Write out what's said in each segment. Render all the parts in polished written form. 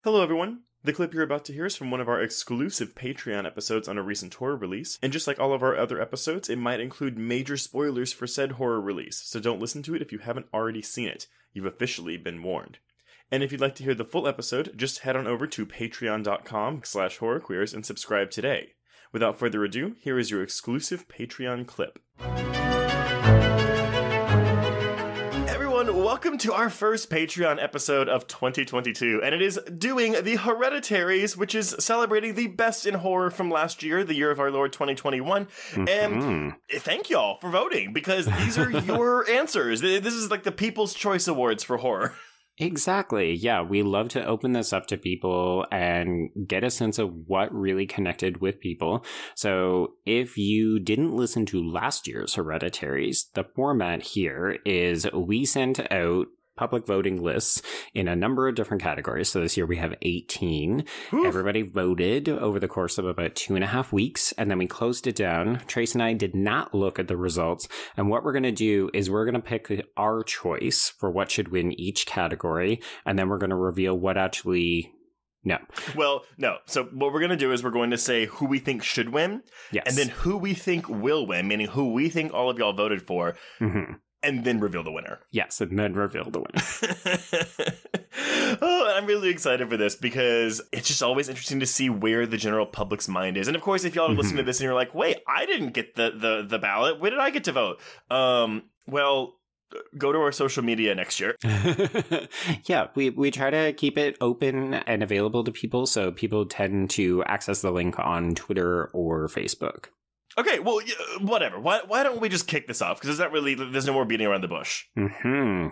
Hello, everyone. The clip you're about to hear is from one of our exclusive Patreon episodes on a recent horror release, and just like all of our other episodes, it might include major spoilers for said horror release, so don't listen to it if you haven't already seen it. You've officially been warned. And if you'd like to hear the full episode, just head on over to patreon.com/horrorqueers and subscribe today. Without further ado, here is your exclusive Patreon clip. Welcome to our first Patreon episode of 2022, and it is doing the Hereditaries, which is celebrating the best in horror from last year, the year of our Lord 2021. And thank y'all for voting, because these are your answers. This is like the People's Choice Awards for horror. Exactly. Yeah, we love to open this up to people and get a sense of what really connected with people. So if you didn't listen to last year's Hereditaries, the format here is we sent out public voting lists in a number of different categories. So this year we have 18. Oof. Everybody voted over the course of about 2.5 weeks, and then we closed it down. Trace and I did not look at the results, and what we're going to do is we're going to pick our choice for what should win each category, and then we're going to reveal what actually... No. Well, no. So what we're going to do is we're going to say who we think should win, yes, and then who we think will win, meaning who we think all of y'all voted for. And then reveal the winner. Yes, and then reveal the winner. Oh, I'm really excited for this because it's just always interesting to see where the general public's mind is. And of course, if y'all are listening to this and you're like, wait, I didn't get the ballot. Where did I get to vote? Well, go to our social media next year. Yeah, we try to keep it open and available to people, so people tend to access the link on Twitter or Facebook. Okay, well, whatever. Why don't we just kick this off? Because there's no more beating around the bush.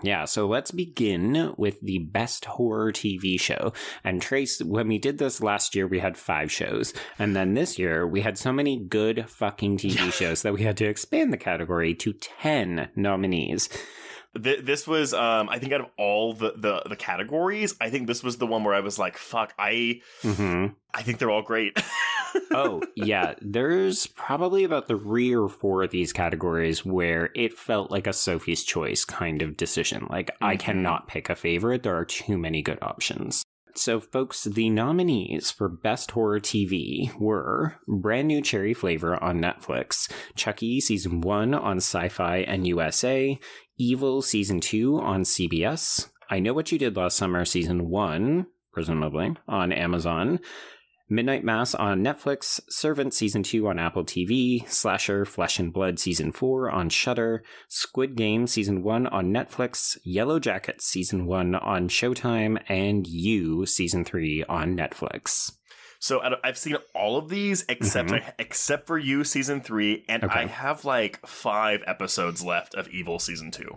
Yeah, so let's begin with the best horror TV show. And Trace, when we did this last year, we had 5 shows. And then this year, we had so many good fucking TV shows that we had to expand the category to 10 nominees. This was, I think out of all the categories, I think this was the one where I was like, fuck, I think they're all great. Oh, yeah. There's probably about 3 or 4 of these categories where it felt like a Sophie's Choice kind of decision. Like, I cannot pick a favorite. There are too many good options. So, folks, the nominees for Best Horror TV were Brand New Cherry Flavor on Netflix, Chucky Season 1 on Sci-Fi and USA, Evil Season 2 on CBS, I Know What You Did Last Summer Season 1, presumably, on Amazon, Midnight Mass on Netflix, Servant Season 2 on Apple TV, Slasher Flesh and Blood Season 4 on Shudder, Squid Game Season 1 on Netflix, Yellow Jackets Season 1 on Showtime, and You Season 3 on Netflix. So I've seen all of these except for You Season 3, and I have like 5 episodes left of Evil Season 2.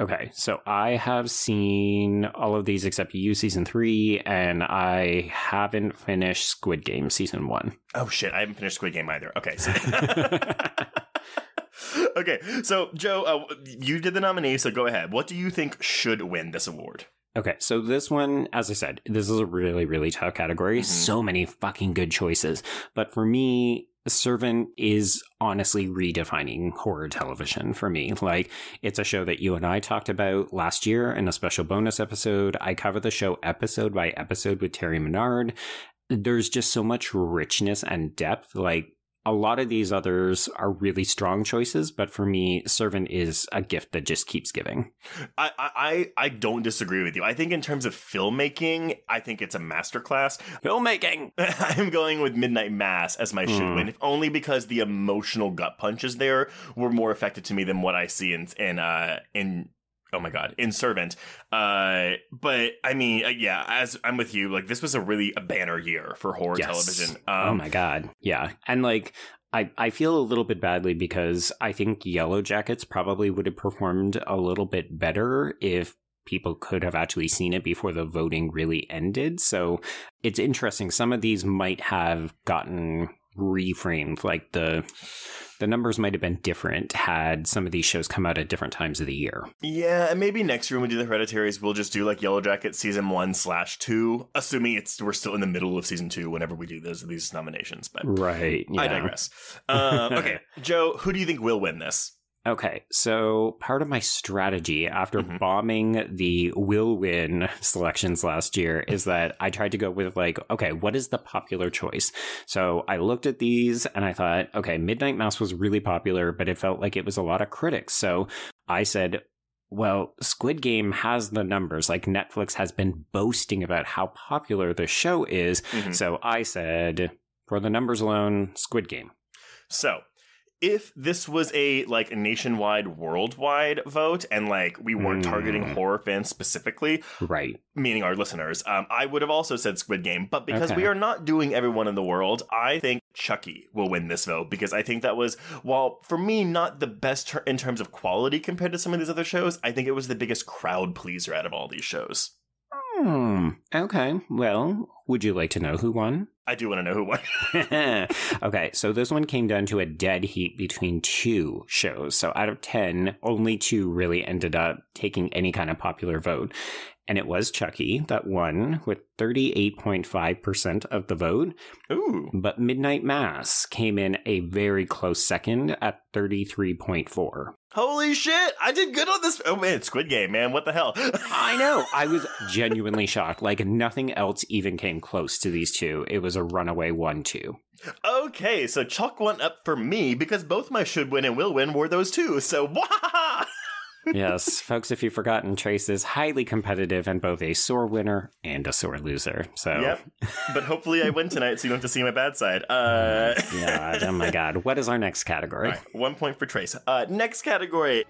Okay, so I have seen all of these except You Season 3, and I haven't finished Squid Game Season 1. Oh shit, I haven't finished Squid Game either. Okay. So okay, so Joe, you did the nominee, so go ahead. What do you think should win this award? Okay, so this one, as I said, this is a really, really tough category. So many fucking good choices. But for me, Servant is honestly redefining horror television for me. Like, it's a show that you and I talked about last year in a special bonus episode. I covered the show episode by episode with Terry Menard. There's just so much richness and depth. Like, a lot of these others are really strong choices, but for me, Servant is a gift that just keeps giving. I don't disagree with you. I think in terms of filmmaking, I think it's a masterclass. Filmmaking! I'm going with Midnight Mass as my should win, if only because the emotional gut punches there were more effective to me than what I see in oh my God, in Servant. But I mean, yeah, as I'm with you, like, this was a banner year for horror television. Oh my God. Yeah. And like, I feel a little bit badly because I think Yellow Jackets probably would have performed a little bit better if people could have actually seen it before the voting really ended. So it's interesting. Some of these might have gotten reframed, like the numbers might have been different had some of these shows come out at different times of the year. Yeah, and maybe next year when we do the Hereditaries, we'll just do like Yellow Jacket Season 1/2, assuming we're still in the middle of Season 2 whenever we do these nominations. But right, yeah. I digress. Okay, Joe, who do you think will win this? Okay, so part of my strategy after bombing the will win selections last year is that I tried to go with okay, what is the popular choice? So I looked at these and I thought, okay, Midnight Mass was really popular, but it felt like it was a lot of critics. So I said, well, Squid Game has the numbers. Netflix has been boasting about how popular the show is. So I said, for the numbers alone, Squid Game. So if this was a nationwide, worldwide vote, and we weren't targeting horror fans specifically, right, meaning our listeners, I would have also said Squid Game. But because we are not doing everyone in the world, I think Chucky will win this vote, because I think that was, while for me not the best in terms of quality compared to some of these other shows, I think it was the biggest crowd pleaser out of all these shows. Okay. Well, would you like to know who won? I do want to know who won. Okay, so this one came down to a dead heat between two shows. So out of 10, only 2 really ended up taking any kind of popular vote. And it was Chucky that won with 38.5% of the vote. Ooh. But Midnight Mass came in a very close second at 33.4. Holy shit! I did good on this. Oh man, Squid Game, man. What the hell? I know. I was genuinely shocked. Nothing else even came close to these two. It was a runaway 1-2. Okay, so chalk one up for me, because both my should win and will win were those two. So, wahaha! Yes, folks, if you've forgotten, Trace is highly competitive and both a sore winner and a sore loser. So, yep. But hopefully I win tonight, so you don't have to see my bad side. Yeah, oh my god. What is our next category? All right, 1 point for Trace. Next category.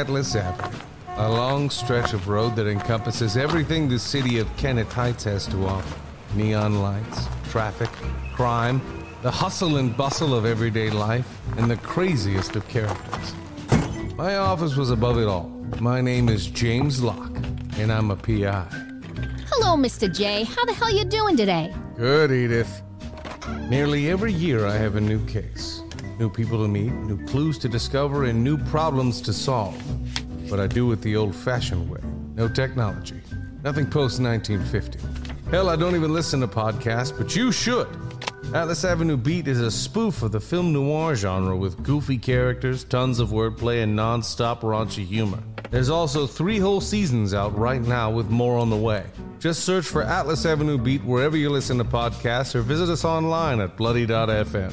Atlas Avenue, a long stretch of road that encompasses everything the city of Kennett Heights has to offer. Neon lights, traffic, crime, the hustle and bustle of everyday life, and the craziest of characters. My office was above it all. My name is James Locke, and I'm a PI. Hello, Mr. J. How the hell you doing today? Good, Edith. Nearly every year I have a new case. New people to meet, new clues to discover, and new problems to solve. But I do it the old-fashioned way. No technology. Nothing post-1950. Hell, I don't even listen to podcasts, but you should. Atlas Avenue Beat is a spoof of the film noir genre with goofy characters, tons of wordplay, and non-stop raunchy humor. There's also 3 whole seasons out right now with more on the way. Just search for Atlas Avenue Beat wherever you listen to podcasts or visit us online at bloody.fm.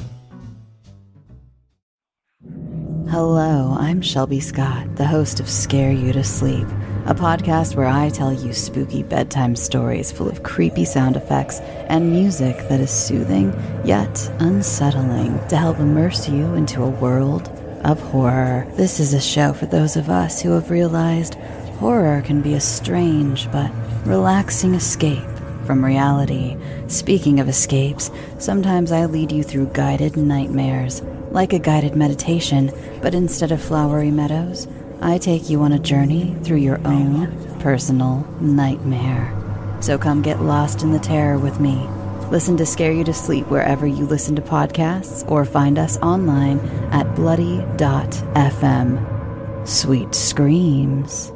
Hello, I'm Shelby Scott, the host of Scare You to Sleep, a podcast where I tell you spooky bedtime stories full of creepy sound effects and music that is soothing yet unsettling to help immerse you into a world of horror. This is a show for those of us who have realized horror can be a strange but relaxing escape from reality. Speaking of escapes, sometimes I lead you through guided nightmares, like a guided meditation, but instead of flowery meadows, I take you on a journey through your own personal nightmare. So come get lost in the terror with me. Listen to Scare You to Sleep wherever you listen to podcasts, or find us online at bloody.fm. Sweet screams.